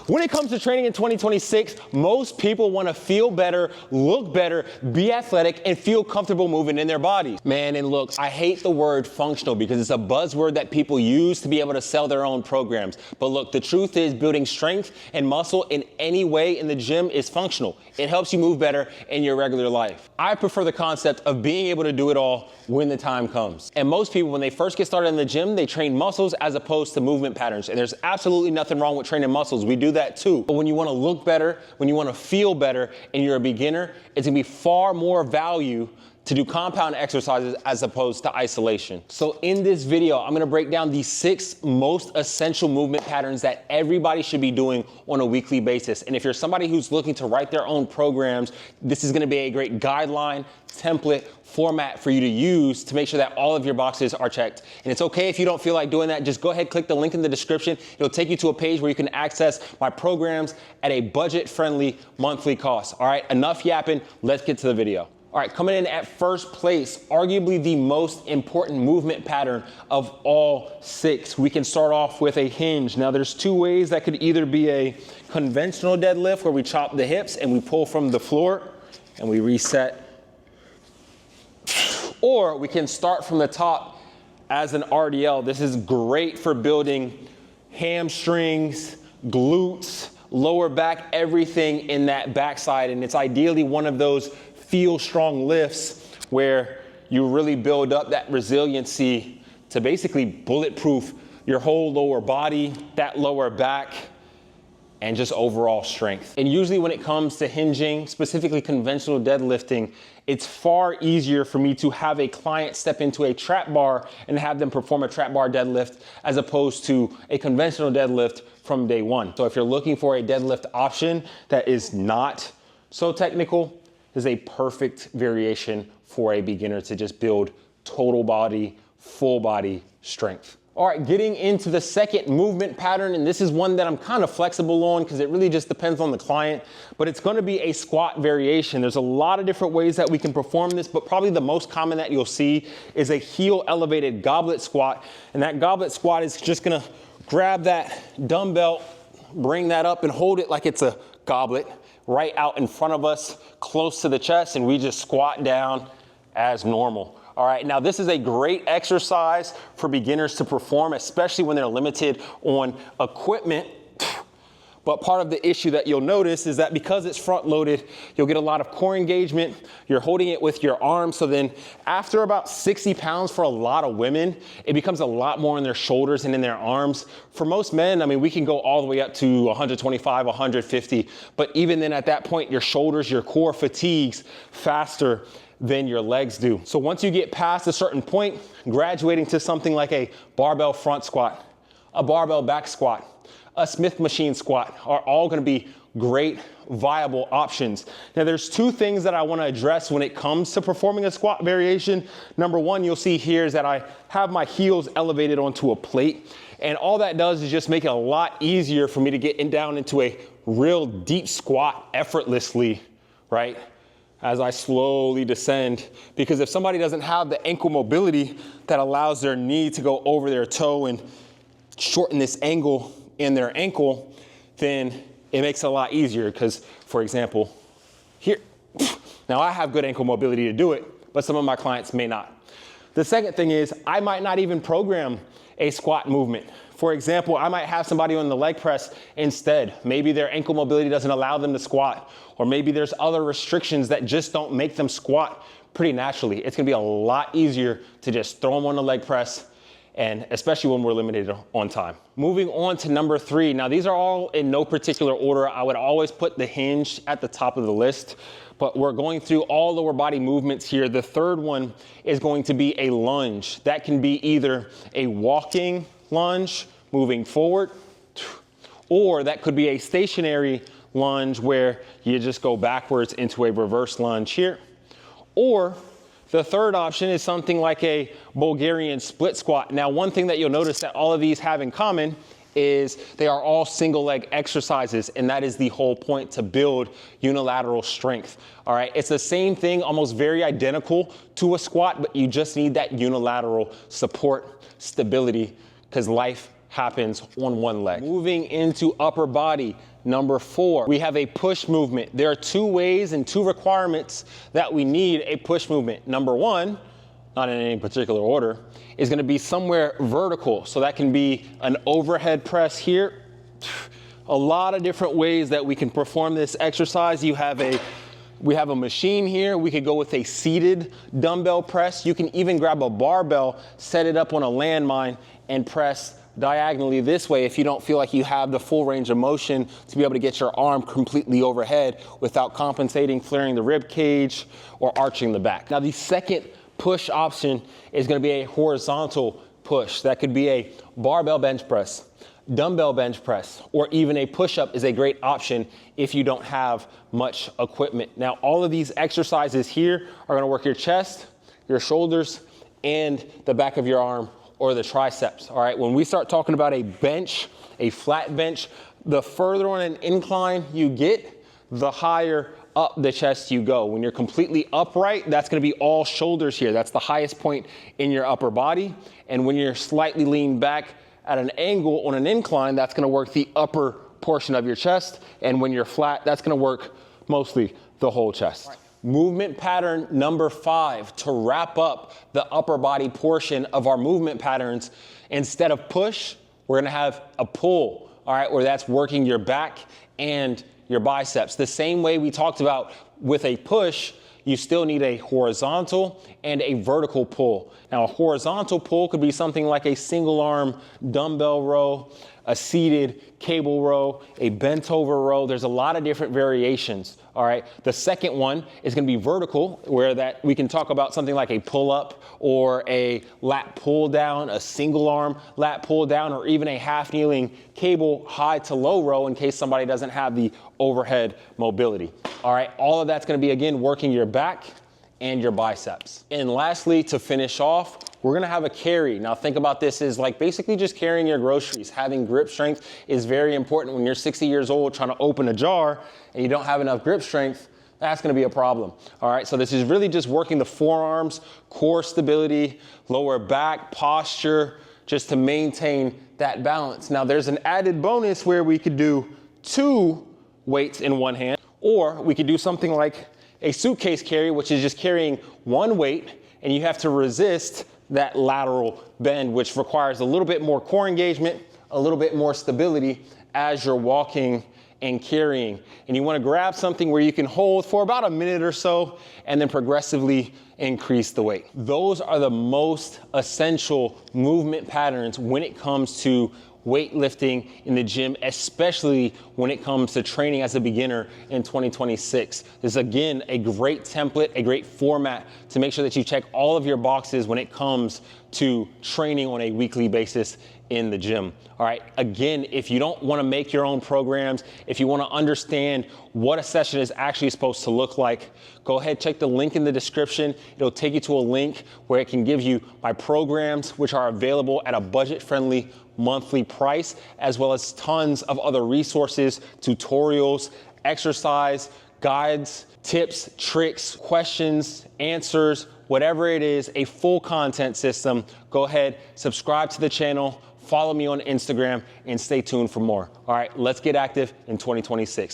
When it comes to training in 2026, most people want to feel better, look better, be athletic, and feel comfortable moving in their bodies. Man, and look, I hate the word functional because it's a buzzword that people use to be able to sell their own programs. But look, the truth is building strength and muscle in any way in the gym is functional. It helps you move better in your regular life. I prefer the concept of being able to do it all when the time comes. And most people, when they first get started in the gym, they train muscles as opposed to movement patterns. And there's absolutely nothing wrong with training muscles. We do that too. But when you want to look better, when you want to feel better, and you're a beginner, it's going to be far more value to do compound exercises as opposed to isolation. So in this video, I'm gonna break down the 6 most essential movement patterns that everybody should be doing on a weekly basis. And if you're somebody who's looking to write their own programs, this is gonna be a great guideline, template, format for you to use to make sure that all of your boxes are checked. And it's okay if you don't feel like doing that, just go ahead, click the link in the description. It'll take you to a page where you can access my programs at a budget-friendly monthly cost. All right, enough yapping, let's get to the video. All right, coming in at first place, arguably the most important movement pattern of all 6. We can start off with a hinge. Now there's 2 ways. That could either be a conventional deadlift where we chop the hips and we pull from the floor and we reset. Or we can start from the top as an RDL. This is great for building hamstrings, glutes, lower back, everything in that backside. And it's ideally one of those feel strong lifts where you really build up that resiliency to basically bulletproof your whole lower body, that lower back, and just overall strength. And usually when it comes to hinging, specifically conventional deadlifting, it's far easier for me to have a client step into a trap bar and have them perform a trap bar deadlift as opposed to a conventional deadlift from day one. So if you're looking for a deadlift option that is not so technical, is a perfect variation for a beginner to just build total body, full body strength. All right, getting into the second movement pattern, and this is one that I'm kind of flexible on because it really just depends on the client, but it's gonna be a squat variation. There's a lot of different ways that we can perform this, but probably the most common that you'll see is a heel elevated goblet squat. And that goblet squat is just gonna grab that dumbbell, bring that up and hold it like it's a goblet right out in front of us, close to the chest, and we just squat down as normal. All right, now this is a great exercise for beginners to perform, especially when they're limited on equipment. But part of the issue that you'll notice is that because it's front loaded, you'll get a lot of core engagement. You're holding it with your arms. So then after about 60 pounds for a lot of women, it becomes a lot more in their shoulders and in their arms. For most men, I mean, we can go all the way up to 125, 150. But even then at that point, your shoulders, your core fatigues faster than your legs do. So once you get past a certain point, graduating to something like a barbell front squat, a barbell back squat, a Smith machine squat are all gonna be great, viable options. Now there's 2 things that I wanna address when it comes to performing a squat variation. Number 1, you'll see here is that I have my heels elevated onto a plate. And all that does is just make it a lot easier for me to get down into a real deep squat effortlessly, right? As I slowly descend, because if somebody doesn't have the ankle mobility that allows their knee to go over their toe and shorten this angle in their ankle, then it makes it a lot easier because, for example, here, now I have good ankle mobility to do it, but some of my clients may not. The second thing is I might not even program a squat movement. For example, I might have somebody on the leg press instead. Maybe their ankle mobility doesn't allow them to squat, or maybe there's other restrictions that just don't make them squat pretty naturally. It's gonna be a lot easier to just throw them on the leg press, and especially when we're limited on time. Moving on to number 3. Now these are all in no particular order. I would always put the hinge at the top of the list, but we're going through all lower body movements here. The third one is going to be a lunge. That can be either a walking lunge, moving forward, or that could be a stationary lunge where you just go backwards into a reverse lunge here. Or the third option is something like a Bulgarian split squat. Now, one thing that you'll notice that all of these have in common is they are all single leg exercises, and that is the whole point, to build unilateral strength. All right, it's the same thing, almost very identical to a squat, but you just need that unilateral support, stability, because life happens on one leg. Moving into upper body, number 4, we have a push movement. There are 2 ways and 2 requirements that we need a push movement. Number 1, not in any particular order, is gonna be somewhere vertical. So that can be an overhead press here. A lot of different ways that we can perform this exercise. We have a machine here. We could go with a seated dumbbell press. You can even grab a barbell, set it up on a landmine, and press diagonally this way if you don't feel like you have the full range of motion to be able to get your arm completely overhead without compensating, flaring the rib cage, or arching the back. Now, the second push option is gonna be a horizontal push. That could be a barbell bench press, dumbbell bench press, or even a push-up is a great option if you don't have much equipment. Now, all of these exercises here are gonna work your chest, your shoulders, and the back of your arm or the triceps, all right? When we start talking about a bench, a flat bench, the further on an incline you get, the higher up the chest you go. When you're completely upright, that's gonna be all shoulders here. That's the highest point in your upper body. And when you're slightly leaned back at an angle on an incline, that's gonna work the upper portion of your chest. And when you're flat, that's gonna work mostly the whole chest. Right. Movement pattern number 5, to wrap up the upper body portion of our movement patterns, instead of push, we're gonna have a pull, all right, where that's working your back and your biceps. The same way we talked about with a push, you still need a horizontal and a vertical pull. Now, a horizontal pull could be something like a single arm dumbbell row, a seated cable row, a bent over row. There's a lot of different variations, all right? The second one is gonna be vertical, where that we can talk about something like a pull-up or a lat pull down, a single arm lat pull down, or even a half kneeling cable high to low row in case somebody doesn't have the overhead mobility. All right, all of that's gonna be, again, working your back and your biceps. And lastly, to finish off, we're gonna have a carry. Now think about this as like basically just carrying your groceries. Having grip strength is very important. When you're 60 years old trying to open a jar and you don't have enough grip strength, that's gonna be a problem. All right, so this is really just working the forearms, core stability, lower back, posture, just to maintain that balance. Now there's an added bonus where we could do 2 weights in one hand, or we could do something like a suitcase carry, which is just carrying 1 weight, and you have to resist that lateral bend, which requires a little bit more core engagement, a little bit more stability as you're walking and carrying. And you wanna grab something where you can hold for about a minute or so and then progressively increase the weight. Those are the most essential movement patterns when it comes to weightlifting in the gym, especially when it comes to training as a beginner in 2026. This is, again, a great template, a great format to make sure that you check all of your boxes when it comes to training on a weekly basis in the gym. All right, again, if you don't want to make your own programs, if you want to understand what a session is actually supposed to look like, go ahead, check the link in the description. It'll take you to a link where it can give you my programs, which are available at a budget-friendly monthly price, as well as tons of other resources, tutorials, exercise, guides, tips, tricks, questions, answers, whatever it is, a full content system. Go ahead, subscribe to the channel, follow me on Instagram, and stay tuned for more. All right, let's get active in 2026.